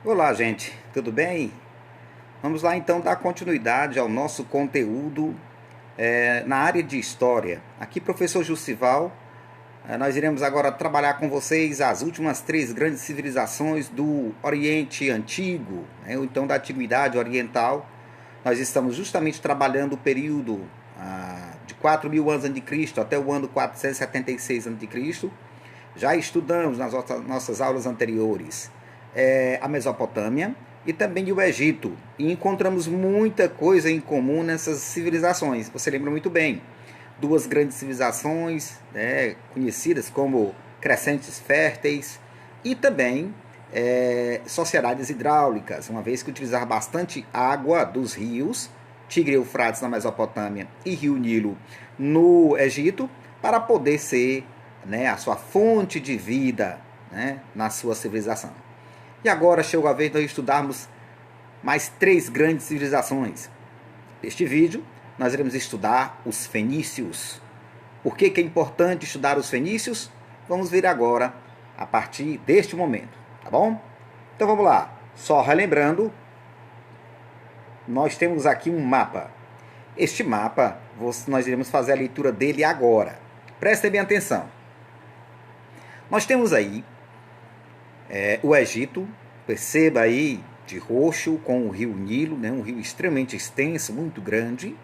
Olá, gente, tudo bem? Vamos lá então dar continuidade ao nosso conteúdo na área de História. Aqui, professor Jussival, nós iremos agora trabalhar com vocês as últimas três grandes civilizações do Oriente Antigo, né, ou então da Antiguidade Oriental. Nós estamos justamente trabalhando o período de 4.000 anos antes de Cristo até o ano 476 antes de Cristo. Já estudamos nas nossas aulas anteriores a Mesopotâmia e também o Egito. E encontramos muita coisa em comum nessas civilizações. Você lembra muito bem. Duas grandes civilizações, né, conhecidas como crescentes férteis e também sociedades hidráulicas, uma vez que utilizavam bastante água dos rios, Tigre e Eufrates na Mesopotâmia e Rio Nilo no Egito, para poder ser, né, a sua fonte de vida, né, na sua civilização. E agora chegou a vez de nós estudarmos mais três grandes civilizações. Neste vídeo, nós iremos estudar os fenícios. Por que é importante estudar os fenícios? Vamos ver agora, a partir deste momento, tá bom? Então vamos lá. Só relembrando, nós temos aqui um mapa. Este mapa, nós iremos fazer a leitura dele agora. Prestem bem atenção. Nós temos aí o Egito, perceba aí, de roxo, com o rio Nilo, né, um rio extremamente extenso, muito grande.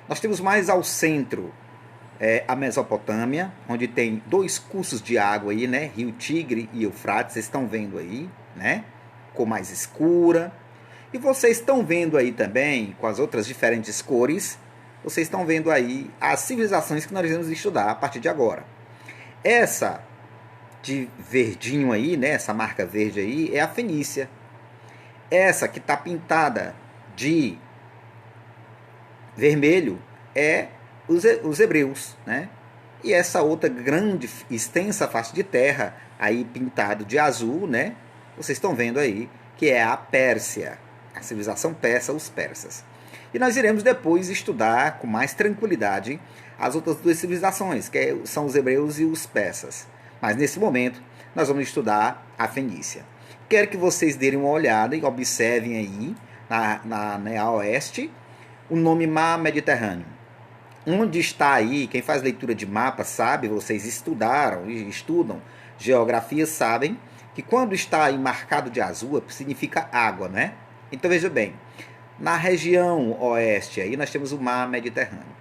Nós temos mais ao centro a Mesopotâmia, onde tem dois cursos de água aí, né, Rio Tigre e Eufrates, vocês estão vendo aí, né, cor mais escura. E vocês estão vendo aí também, com as outras diferentes cores, vocês estão vendo aí as civilizações que nós vamos estudar a partir de agora. Essa de verdinho aí, né, essa marca verde aí, é a Fenícia. Essa que está pintada de vermelho é os hebreus, né? E essa outra grande, extensa face de terra, aí pintado de azul, né? Vocês estão vendo aí, que é a Pérsia, a civilização persa, os persas. E nós iremos depois estudar com mais tranquilidade as outras duas civilizações, que são os hebreus e os persas. Mas nesse momento, nós vamos estudar a Fenícia. Quero que vocês derem uma olhada e observem aí, na oeste, o nome Mar Mediterrâneo. Onde está aí, quem faz leitura de mapa sabe, vocês estudaram e estudam geografia, sabem que quando está aí marcado de azul, significa água, né? Então veja bem, na região oeste aí nós temos o Mar Mediterrâneo.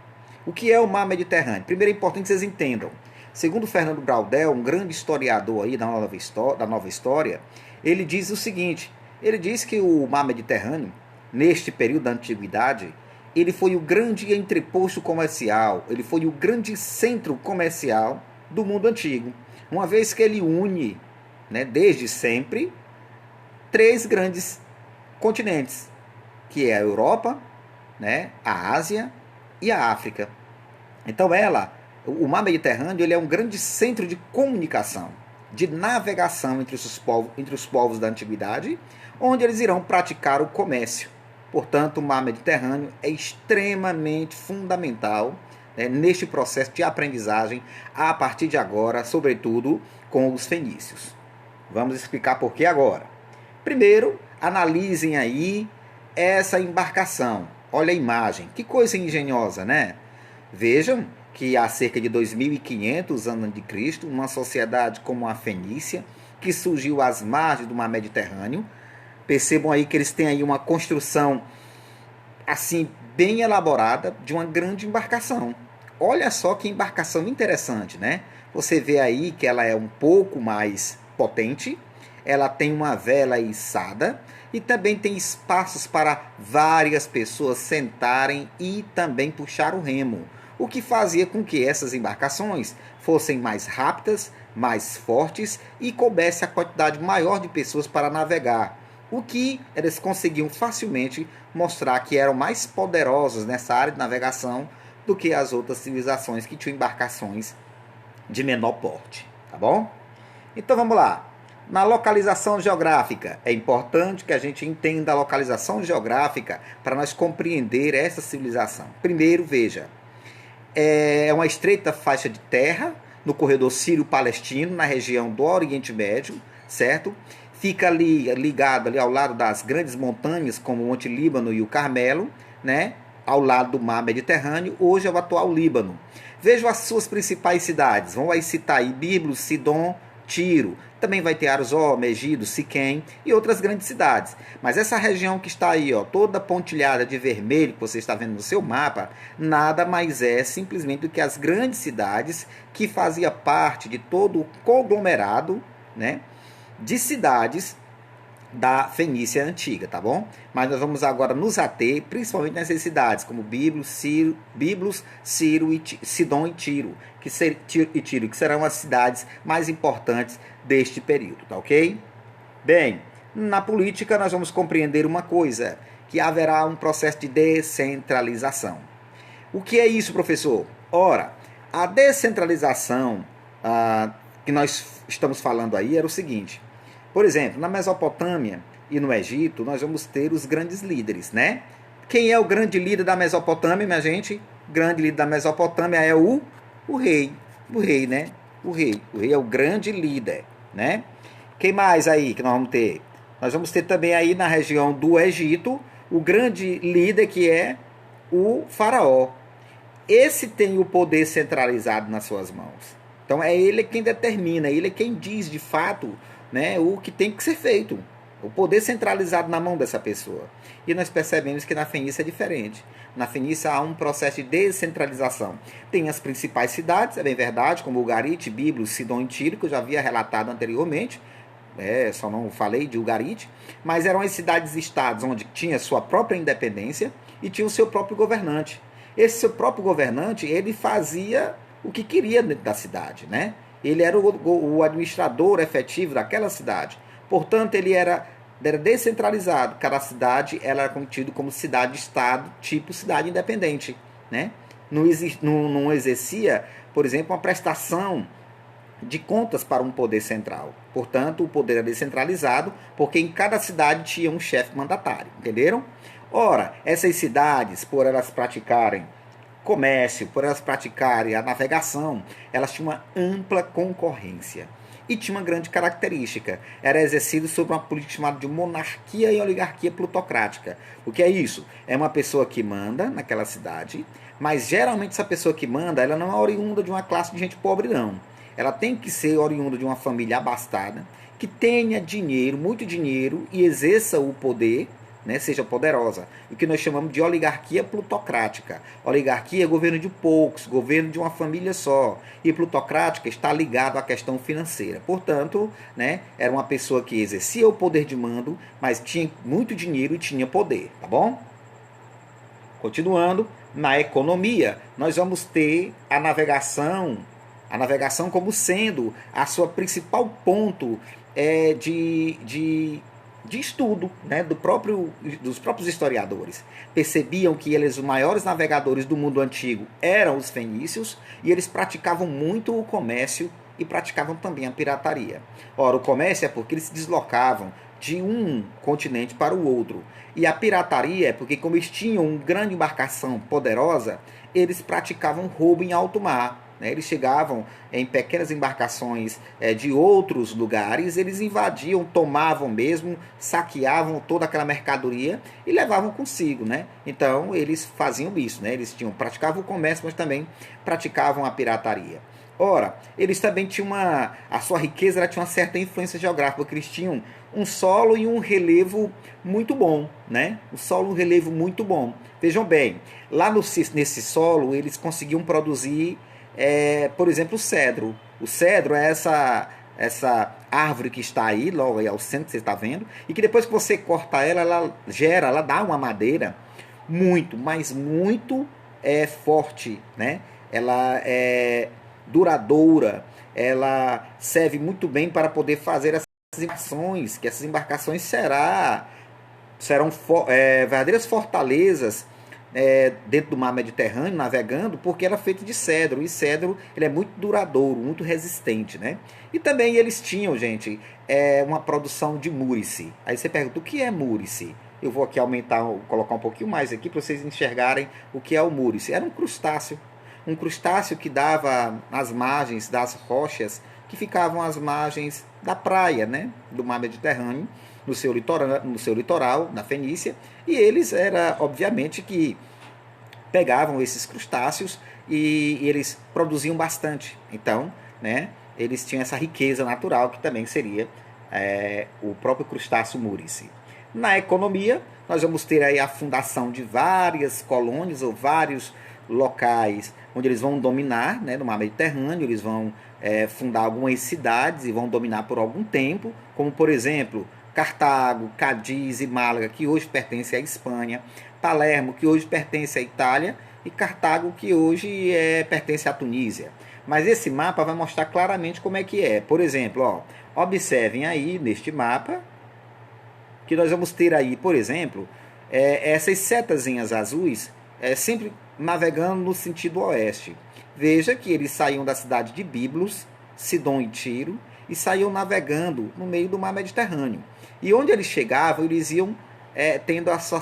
O que é o Mar Mediterrâneo? Primeiro é importante que vocês entendam. Segundo Fernando Braudel, um grande historiador aí da nova história, ele diz o seguinte, ele diz que o Mar Mediterrâneo, neste período da Antiguidade, ele foi o grande entreposto comercial, ele foi o grande centro comercial do mundo antigo, uma vez que ele une, né, desde sempre, três grandes continentes, que é a Europa, né, a Ásia e a África. Então o Mar Mediterrâneo, ele é um grande centro de comunicação, de navegação entre os povos da antiguidade, onde eles irão praticar o comércio. Portanto, o Mar Mediterrâneo é extremamente fundamental, né, neste processo de aprendizagem a partir de agora, sobretudo com os fenícios. Vamos explicar por que agora. Primeiro, analisem aí essa embarcação. Olha a imagem, que coisa engenhosa, né? Vejam que há cerca de 2.500 anos de Cristo, uma sociedade como a Fenícia, que surgiu às margens do Mar Mediterrâneo. Percebam aí que eles têm aí uma construção assim bem elaborada de uma grande embarcação. Olha só que embarcação interessante, né? Você vê aí que ela é um pouco mais potente, ela tem uma vela içada e também tem espaços para várias pessoas sentarem e também puxar o remo, o que fazia com que essas embarcações fossem mais rápidas, mais fortes e coubesse a quantidade maior de pessoas para navegar, o que eles conseguiam facilmente mostrar que eram mais poderosos nessa área de navegação do que as outras civilizações que tinham embarcações de menor porte, tá bom? Então vamos lá. Na localização geográfica, é importante que a gente entenda a localização geográfica para nós compreender essa civilização. Primeiro, veja, é uma estreita faixa de terra no corredor sírio-palestino, na região do Oriente Médio, certo? fica ali ligado ali ao lado das grandes montanhas, como o Monte Líbano e o Carmelo, né? Ao lado do mar Mediterrâneo, hoje é o atual Líbano. Vejam as suas principais cidades. Vamos aí citar aí Biblos, Sidom, Tiro. Também vai ter Arzó, Megido, Siquém e outras grandes cidades. Mas essa região que está aí, ó, toda pontilhada de vermelho, que você está vendo no seu mapa, nada mais é simplesmente do que as grandes cidades que fazia parte de todo o conglomerado, né, de cidades da Fenícia Antiga, tá bom? Mas nós vamos agora nos ater principalmente nessas cidades, como Biblos, Ciro, Sidom e Tiro, que serão as cidades mais importantes deste período, tá ok? Bem, na política nós vamos compreender uma coisa, que haverá um processo de descentralização. O que é isso, professor? Ora, a descentralização que nós estamos falando aí era o seguinte. Por exemplo, na Mesopotâmia e no Egito, nós vamos ter os grandes líderes, né? Quem é o grande líder da Mesopotâmia, minha gente? O grande líder da Mesopotâmia é o rei. O rei, né? O rei. O rei é o grande líder, né? Quem mais aí que nós vamos ter? Nós vamos ter também aí na região do Egito o grande líder que é o faraó. Esse tem o poder centralizado nas suas mãos. Então é ele quem determina, ele é quem diz de fato, né, o que tem que ser feito. O poder centralizado na mão dessa pessoa. E nós percebemos que na Fenícia é diferente. Na Fenícia há um processo de descentralização. Tem as principais cidades, é bem verdade, como Ugarit, Biblos, Sidom e Tiro, que eu já havia relatado anteriormente. Só não falei de Ugarit. Mas eram as cidades-estados onde tinha sua própria independência e tinha o seu próprio governante. Esse seu próprio governante, ele fazia o que queria dentro da cidade, né? Ele era o administrador efetivo daquela cidade. Portanto, ele era descentralizado. Cada cidade era contida como cidade-estado, tipo cidade independente, né? Não exercia, por exemplo, uma prestação de contas para um poder central. Portanto, o poder era descentralizado, porque em cada cidade tinha um chefe mandatário, entenderam? Ora, essas cidades, por elas praticarem comércio, por elas praticarem a navegação, elas tinham uma ampla concorrência. E tinha uma grande característica, era exercido sobre uma política chamada de monarquia e oligarquia plutocrática. O que é isso? É uma pessoa que manda naquela cidade, mas geralmente essa pessoa que manda, ela não é oriunda de uma classe de gente pobre, não. Ela tem que ser oriunda de uma família abastada, que tenha dinheiro, muito dinheiro, e exerça o poder, né, seja poderosa. O que nós chamamos de oligarquia plutocrática. Oligarquia é governo de poucos, governo de uma família só. E plutocrática está ligado à questão financeira. Portanto, né, era uma pessoa que exercia o poder de mando, mas tinha muito dinheiro e tinha poder, tá bom? Continuando, na economia, nós vamos ter a navegação como sendo a sua principal ponto de estudo, né, dos próprios historiadores. Percebiam que eles, os maiores navegadores do mundo antigo, eram os fenícios, e eles praticavam muito o comércio e praticavam também a pirataria. Ora, o comércio é porque eles se deslocavam de um continente para o outro. E a pirataria é porque, como eles tinham uma grande embarcação poderosa, eles praticavam roubo em alto mar. Eles chegavam em pequenas embarcações de outros lugares, eles invadiam, tomavam mesmo, saqueavam toda aquela mercadoria e levavam consigo, né? Então eles faziam isso, né? Eles praticavam o comércio, mas também praticavam a pirataria. Ora, eles também tinham a sua riqueza, ela tinha uma certa influência geográfica, porque eles tinham um solo e um relevo muito bom, né? Um solo e um relevo muito bom. Vejam bem, lá nesse solo eles conseguiam produzir por exemplo, o cedro. O cedro é essa árvore que está aí, logo aí ao centro que você está vendo, e que depois que você corta ela, ela dá uma madeira muito, mas muito forte, né? Ela é duradoura, ela serve muito bem para poder fazer essas embarcações, que essas embarcações serão verdadeiras fortalezas dentro do mar Mediterrâneo, navegando, porque era feito de cedro, e cedro ele é muito duradouro, muito resistente, né? E também eles tinham, gente, uma produção de múrice. Aí você pergunta, o que é múrice? Eu vou aqui colocar um pouquinho mais aqui para vocês enxergarem o que é o múrice. Era um crustáceo que dava às margens das rochas, que ficavam às margens da praia, né, do mar Mediterrâneo, no seu litoral, na Fenícia, e eles era obviamente que pegavam esses crustáceos e eles produziam bastante. Então, né, eles tinham essa riqueza natural que também seria o próprio crustáceo múrice. Na economia, nós vamos ter aí a fundação de várias colônias ou vários locais onde eles vão dominar, né, no mar Mediterrâneo, eles vão fundar algumas cidades e vão dominar por algum tempo, como por exemplo Cartago, Cádiz e Málaga, que hoje pertence à Espanha, Palermo, que hoje pertence à Itália, e Cartago, que hoje pertence à Tunísia. Mas esse mapa vai mostrar claramente como é que é. Por exemplo, ó, observem aí neste mapa que nós vamos ter aí, por exemplo, essas setazinhas azuis sempre navegando no sentido oeste. Veja que eles saíam da cidade de Biblos, Sidom e Tiro, e saíam navegando no meio do mar Mediterrâneo. E onde eles chegavam, eles iam tendo a sua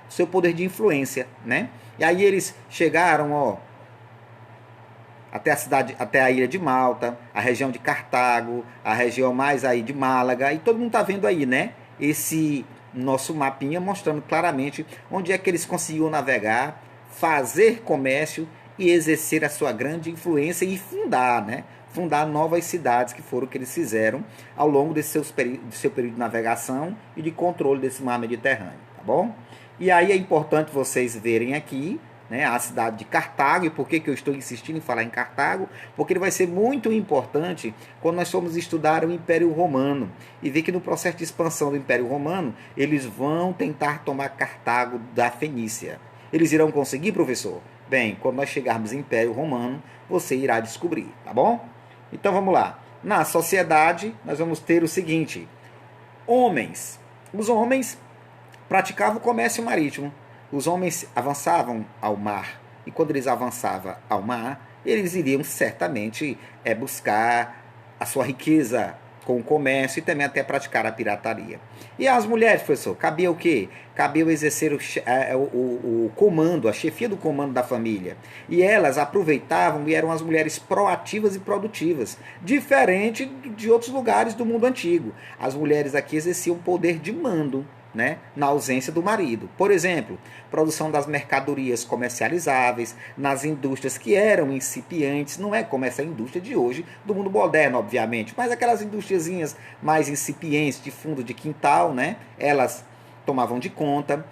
seu poder de influência, né? E aí eles chegaram, ó, até a ilha de Malta, a região de Cartago, a região mais aí de Málaga, e todo mundo tá vendo aí, né? Esse nosso mapinha mostrando claramente onde é que eles conseguiam navegar, fazer comércio e exercer a sua grande influência e fundar, né? Fundar novas cidades, que foram o que eles fizeram ao longo do seu período de navegação e de controle desse mar Mediterrâneo, tá bom? E aí é importante vocês verem aqui, né, a cidade de Cartago. E por que eu estou insistindo em falar em Cartago? Porque ele vai ser muito importante quando nós formos estudar o Império Romano e ver que no processo de expansão do Império Romano eles vão tentar tomar Cartago da Fenícia. Eles irão conseguir, professor? Bem, quando nós chegarmos ao Império Romano, você irá descobrir, tá bom? Então vamos lá. Na sociedade, nós vamos ter o seguinte: homens. Os homens praticavam o comércio marítimo. Os homens avançavam ao mar. E quando eles avançavam ao mar, eles iriam certamente buscar a sua riqueza com o comércio e também até praticar a pirataria. E as mulheres, professor, cabia o quê? Cabia exercer o comando, a chefia do comando da família. E elas aproveitavam e eram as mulheres proativas e produtivas, diferente de outros lugares do mundo antigo. As mulheres aqui exerciam poder de mando, né, na ausência do marido. Por exemplo, produção das mercadorias comercializáveis nas indústrias que eram incipientes, não é como essa indústria de hoje, do mundo moderno, obviamente, mas aquelas indústriazinhas mais incipientes, de fundo de quintal, né, elas tomavam de conta.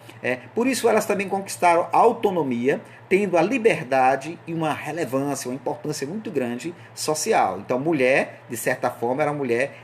Por isso elas também conquistaram a autonomia, tendo a liberdade e uma relevância, uma importância muito grande social. Então, mulher, de certa forma,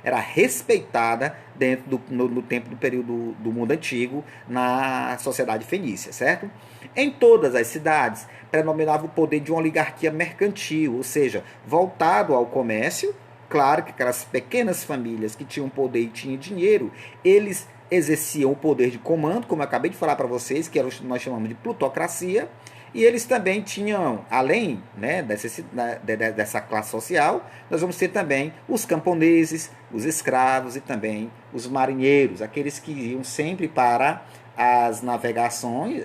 era respeitada dentro no tempo do período do mundo antigo, na sociedade fenícia, certo? Em todas as cidades, predominava o poder de uma oligarquia mercantil, ou seja, voltado ao comércio. Claro que aquelas pequenas famílias que tinham poder e tinham dinheiro, eles exerciam o poder de comando, como eu acabei de falar para vocês, que nós chamamos de plutocracia. E eles também tinham, além, né, dessa classe social, nós vamos ter também os camponeses, os escravos e também os marinheiros, aqueles que iam sempre para as navegações,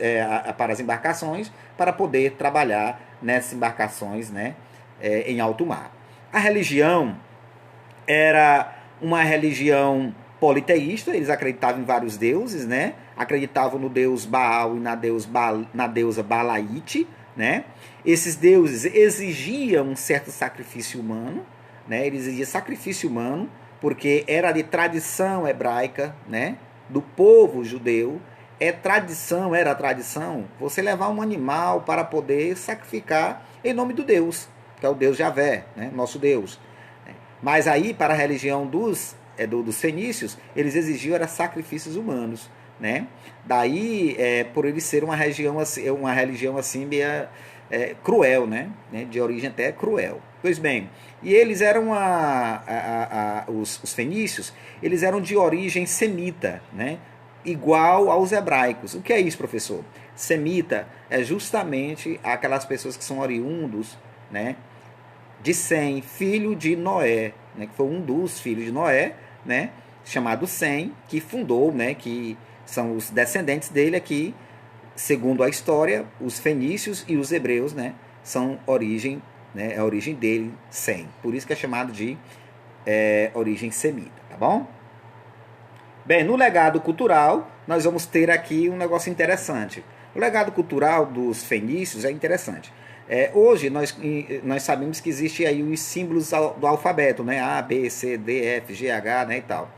para as embarcações, para poder trabalhar nessas embarcações, né, em alto mar. A religião era uma religião politeísta, eles acreditavam em vários deuses, né? Acreditavam no deus Baal e na deusa Balaíte, né? Esses deuses exigiam um certo sacrifício humano, né? Eles exigiam sacrifício humano, porque era de tradição hebraica, né? Do povo judeu. Era a tradição você levar um animal para poder sacrificar em nome do Deus, que é o Deus Javé, né? Nosso Deus. Mas aí, para a religião dos fenícios, eles exigiam era sacrifícios humanos, né? Daí, por eles ser uma religião assim meio cruel, né? De origem até cruel. Pois bem, e eles eram os fenícios, eles eram de origem semita, né? Igual aos hebraicos. O que é isso, professor? Semita é justamente aquelas pessoas que são oriundos, né, de Sem, filho de Noé, né, que foi um dos filhos de Noé, né, chamado Sem, que fundou, né, que são os descendentes dele aqui, segundo a história, os fenícios e os hebreus, né, são origem, né, a origem dele, Sem. Por isso que é chamado de origem semita, tá bom? Bem, no legado cultural, nós vamos ter aqui um negócio interessante. O legado cultural dos fenícios é interessante. Hoje, nós sabemos que existe aí os símbolos do alfabeto, né? A, B, C, D, F, G, H, né? E tal.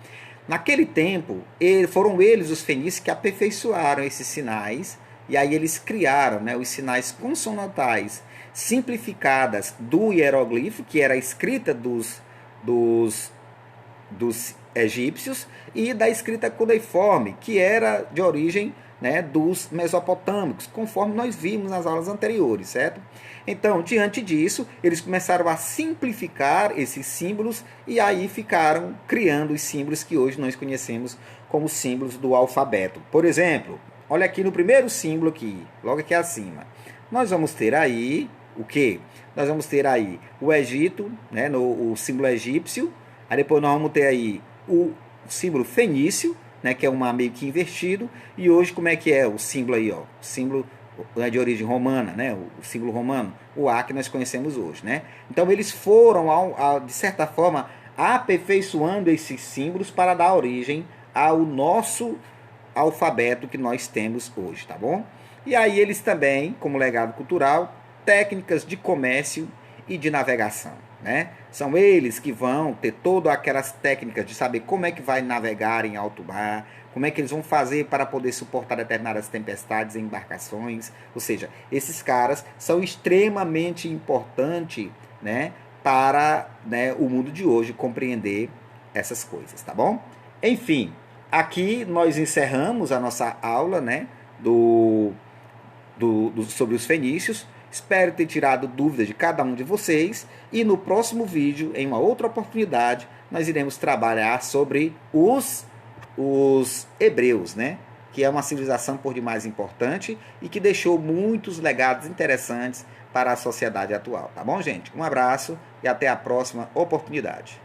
Naquele tempo, foram eles, os fenícios, que aperfeiçoaram esses sinais, e aí eles criaram, né, os sinais consonantais simplificadas do hieroglifo, que era a escrita dos egípcios, e da escrita cuneiforme, que era de origem, né, dos mesopotâmicos, conforme nós vimos nas aulas anteriores, certo? Então, diante disso, eles começaram a simplificar esses símbolos e aí ficaram criando os símbolos que hoje nós conhecemos como símbolos do alfabeto. Por exemplo, olha aqui no primeiro símbolo aqui, logo aqui acima. Nós vamos ter aí o quê? Nós vamos ter aí o Egito, né, o símbolo egípcio. Aí depois nós vamos ter aí o símbolo fenício, né, que é meio que invertido. E hoje como é que é o símbolo aí? Ó? O símbolo de origem romana, né, o símbolo romano, o A que nós conhecemos hoje. Né? Então eles foram, de certa forma, aperfeiçoando esses símbolos para dar origem ao nosso alfabeto que nós temos hoje, tá bom? E aí eles também, como legado cultural, técnicas de comércio e de navegação, né? São eles que vão ter todas aquelas técnicas de saber como é que vai navegar em alto mar, como é que eles vão fazer para poder suportar determinadas tempestades em embarcações. Ou seja, esses caras são extremamente importantes, né, para, né, o mundo de hoje compreender essas coisas, tá bom? Enfim, aqui nós encerramos a nossa aula, né, sobre os fenícios. Espero ter tirado dúvidas de cada um de vocês. E no próximo vídeo, em uma outra oportunidade, nós iremos trabalhar sobre os hebreus, né? Que é uma civilização por demais importante e que deixou muitos legados interessantes para a sociedade atual. Tá bom, gente? Um abraço e até a próxima oportunidade.